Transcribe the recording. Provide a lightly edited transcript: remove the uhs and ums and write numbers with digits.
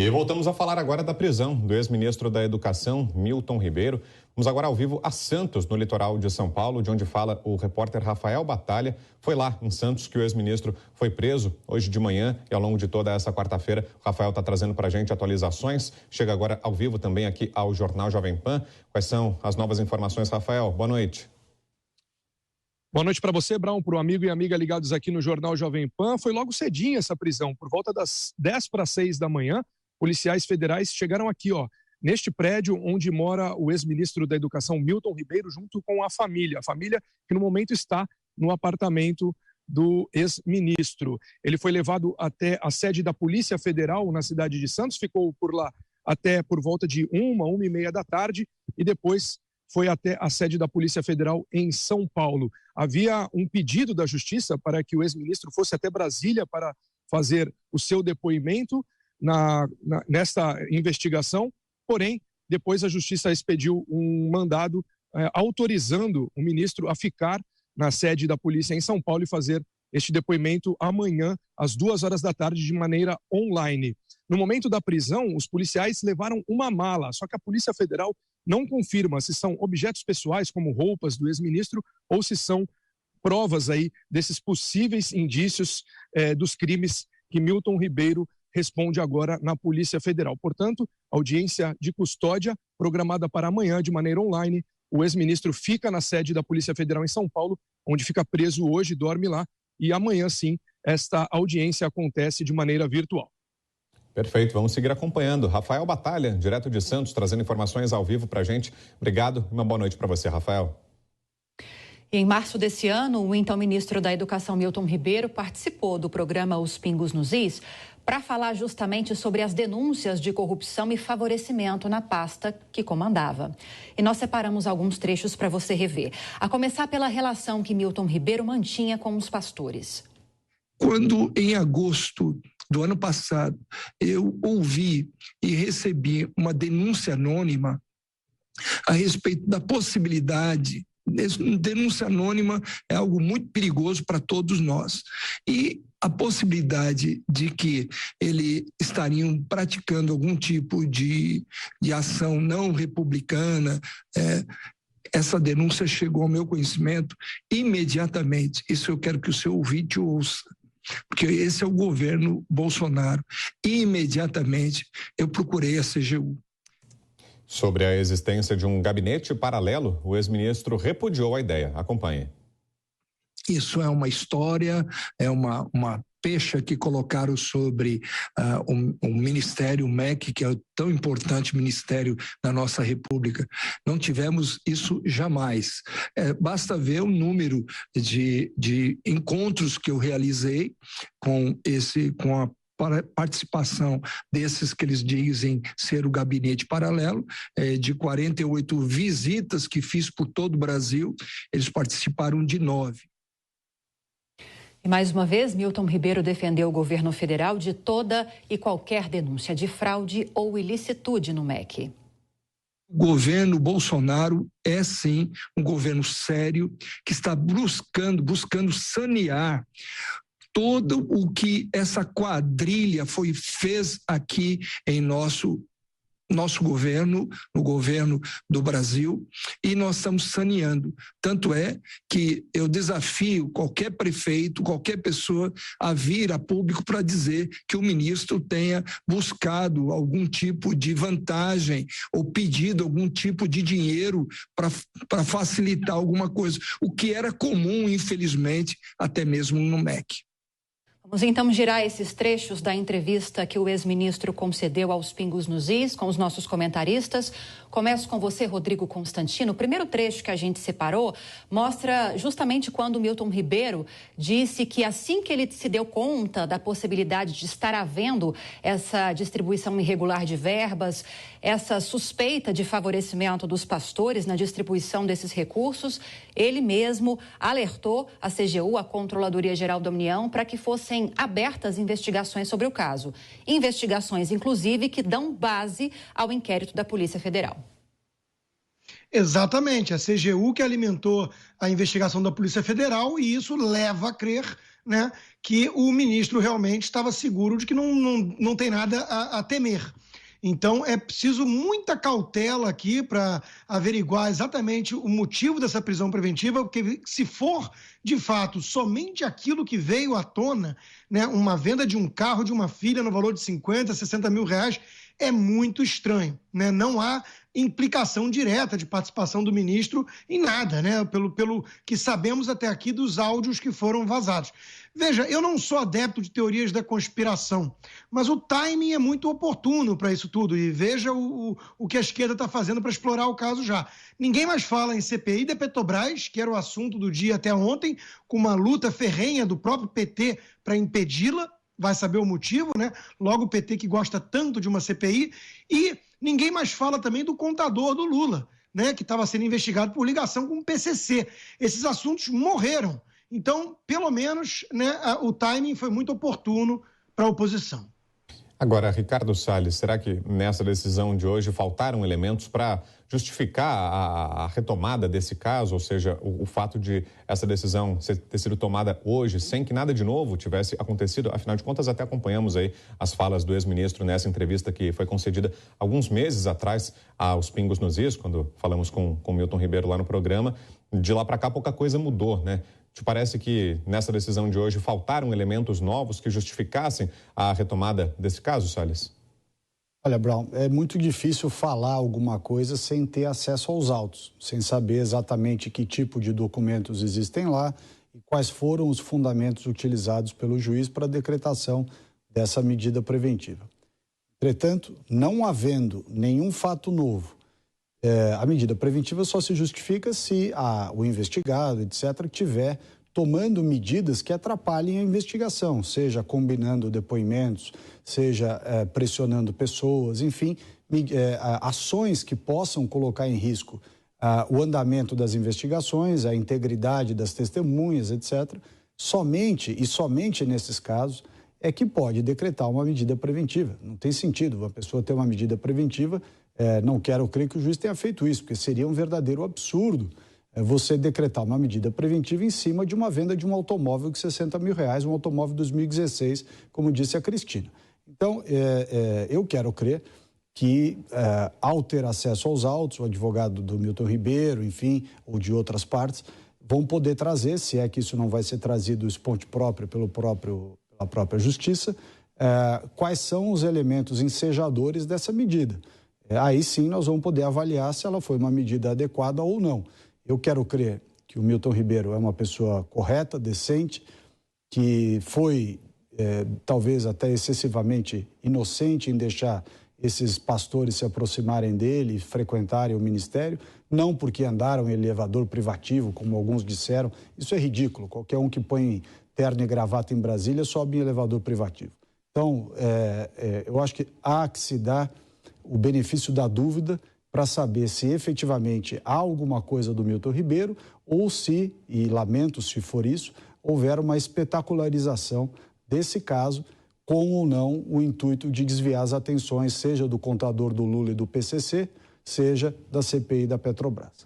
E voltamos a falar agora da prisão do ex-ministro da Educação, Milton Ribeiro. Vamos agora ao vivo a Santos, no litoral de São Paulo, de onde fala o repórter Rafael Batalha. Foi lá em Santos que o ex-ministro foi preso hoje de manhã e ao longo de toda essa quarta-feira. O Rafael está trazendo para a gente atualizações. Chega agora ao vivo também aqui ao Jornal Jovem Pan. Quais são as novas informações, Rafael? Boa noite. Boa noite para você, Brown, para o amigo e amiga ligados aqui no Jornal Jovem Pan. Foi logo cedinho essa prisão, por volta das 10:50 da manhã. Policiais federais chegaram aqui, neste prédio onde mora o ex-ministro da Educação, Milton Ribeiro, junto com a família. A família que no momento está no apartamento do ex-ministro. Ele foi levado até a sede da Polícia Federal na cidade de Santos, ficou por lá até por volta de 1h30 da tarde e depois foi até a sede da Polícia Federal em São Paulo. Havia um pedido da Justiça para que o ex-ministro fosse até Brasília para fazer o seu depoimento nesta investigação, porém, depois a Justiça expediu um mandado autorizando o ministro a ficar na sede da polícia em São Paulo e fazer este depoimento amanhã, às 2h da tarde, de maneira online. No momento da prisão, os policiais levaram uma mala, só que a Polícia Federal não confirma se são objetos pessoais, como roupas do ex-ministro, ou se são provas aí desses possíveis indícios dos crimes que Milton Ribeiro responde agora na Polícia Federal. Portanto, audiência de custódia programada para amanhã de maneira online. O ex-ministro fica na sede da Polícia Federal em São Paulo, onde fica preso hoje, dorme lá, e amanhã sim esta audiência acontece de maneira virtual. Perfeito, vamos seguir acompanhando. Rafael Batalha, direto de Santos, trazendo informações ao vivo para a gente. Obrigado e uma boa noite para você, Rafael. Em março desse ano, o então ministro da Educação, Milton Ribeiro, participou do programa Os Pingos nos Is para falar justamente sobre as denúncias de corrupção e favorecimento na pasta que comandava. E nós separamos alguns trechos para você rever. A começar pela relação que Milton Ribeiro mantinha com os pastores. Quando, em agosto do ano passado, eu ouvi e recebi uma denúncia anônima a respeito da possibilidade. Denúncia anônima é algo muito perigoso para todos nós. E a possibilidade de que eles estariam praticando algum tipo de ação não republicana, essa denúncia chegou ao meu conhecimento imediatamente. Isso eu quero que o seu ouvinte ouça, porque esse é o governo Bolsonaro. Imediatamente eu procurei a CGU. Sobre a existência de um gabinete paralelo, o ex-ministro repudiou a ideia. Acompanhe. Isso é uma história, é uma pecha que colocaram sobre o Ministério, o MEC, que é o tão importante ministério da nossa República. Não tivemos isso jamais. Basta ver o número de encontros que eu realizei com a participação desses que eles dizem ser o gabinete paralelo, de 48 visitas que fiz por todo o Brasil, eles participaram de 9. E mais uma vez, Milton Ribeiro defendeu o governo federal de toda e qualquer denúncia de fraude ou ilicitude no MEC. O governo Bolsonaro é sim um governo sério que está buscando sanear todo o que essa quadrilha fez aqui em nosso governo, no governo do Brasil, e nós estamos saneando. Tanto é que eu desafio qualquer prefeito, qualquer pessoa a vir a público para dizer que o ministro tenha buscado algum tipo de vantagem ou pedido algum tipo de dinheiro para facilitar alguma coisa, o que era comum, infelizmente, até mesmo no MEC. Vamos então girar esses trechos da entrevista que o ex-ministro concedeu aos Pingos nos Is com os nossos comentaristas. Começo com você, Rodrigo Constantino. O primeiro trecho que a gente separou mostra justamente quando o Milton Ribeiro disse que assim que ele se deu conta da possibilidade de estar havendo essa distribuição irregular de verbas, essa suspeita de favorecimento dos pastores na distribuição desses recursos, ele mesmo alertou a CGU, a Controladoria Geral da União, para que fossem abertas investigações sobre o caso. Investigações, inclusive, que dão base ao inquérito da Polícia Federal. Exatamente, a CGU que alimentou a investigação da Polícia Federal, e isso leva a crer, né, que o ministro realmente estava seguro de que não tem nada a temer. Então, é preciso muita cautela aqui para averiguar exatamente o motivo dessa prisão preventiva, porque se for, de fato, somente aquilo que veio à tona, né, uma venda de um carro de uma filha no valor de 50, 60 mil reais, é muito estranho, né? Não há implicação direta de participação do ministro em nada, né? Pelo que sabemos até aqui dos áudios que foram vazados. Veja, eu não sou adepto de teorias da conspiração, mas o timing é muito oportuno para isso tudo. E veja o que a esquerda está fazendo para explorar o caso já. Ninguém mais fala em CPI da Petrobras, que era o assunto do dia até ontem, com uma luta ferrenha do próprio PT para impedi-la. Vai saber o motivo, né? Logo o PT que gosta tanto de uma CPI. E ninguém mais fala também do contador do Lula, né? Que estava sendo investigado por ligação com o PCC. Esses assuntos morreram. Então, pelo menos, né, o timing foi muito oportuno para a oposição. Agora, Ricardo Salles, será que nessa decisão de hoje faltaram elementos para justificar a retomada desse caso? Ou seja, o fato de essa decisão ter sido tomada hoje sem que nada de novo tivesse acontecido? Afinal de contas, até acompanhamos aí as falas do ex-ministro nessa entrevista que foi concedida alguns meses atrás aos Pingos nos Is, quando falamos com Milton Ribeiro lá no programa. De lá para cá, pouca coisa mudou, né? Te parece que nessa decisão de hoje faltaram elementos novos que justificassem a retomada desse caso, Salles? Olha, Brown, é muito difícil falar alguma coisa sem ter acesso aos autos, sem saber exatamente que tipo de documentos existem lá e quais foram os fundamentos utilizados pelo juiz para a decretação dessa medida preventiva. Entretanto, não havendo nenhum fato novo, a medida preventiva só se justifica se o investigado, etc., tiver tomando medidas que atrapalhem a investigação, seja combinando depoimentos, seja pressionando pessoas, enfim, ações que possam colocar em risco o andamento das investigações, a integridade das testemunhas, etc. Somente nesses casos é que pode decretar uma medida preventiva. Não tem sentido uma pessoa ter uma medida preventiva. Não quero crer que o juiz tenha feito isso, porque seria um verdadeiro absurdo você decretar uma medida preventiva em cima de uma venda de um automóvel de 60 mil reais, um automóvel de 2016, como disse a Cristina. Então, eu quero crer que, ao ter acesso aos autos, o advogado do Milton Ribeiro, enfim, ou de outras partes, vão poder trazer, se é que isso não vai ser trazido esponte próprio pela própria justiça, quais são os elementos ensejadores dessa medida. Aí sim nós vamos poder avaliar se ela foi uma medida adequada ou não. Eu quero crer que o Milton Ribeiro é uma pessoa correta, decente, que foi talvez até excessivamente inocente em deixar esses pastores se aproximarem dele e frequentarem o ministério, não porque andaram em elevador privativo, como alguns disseram. Isso é ridículo. Qualquer um que põe terno e gravata em Brasília sobe em elevador privativo. Então, eu acho que há que se dar o benefício da dúvida para saber se efetivamente há alguma coisa do Milton Ribeiro ou se, e lamento se for isso, houver uma espetacularização desse caso com ou não o intuito de desviar as atenções, seja do contador do Lula e do PCC, seja da CPI da Petrobras.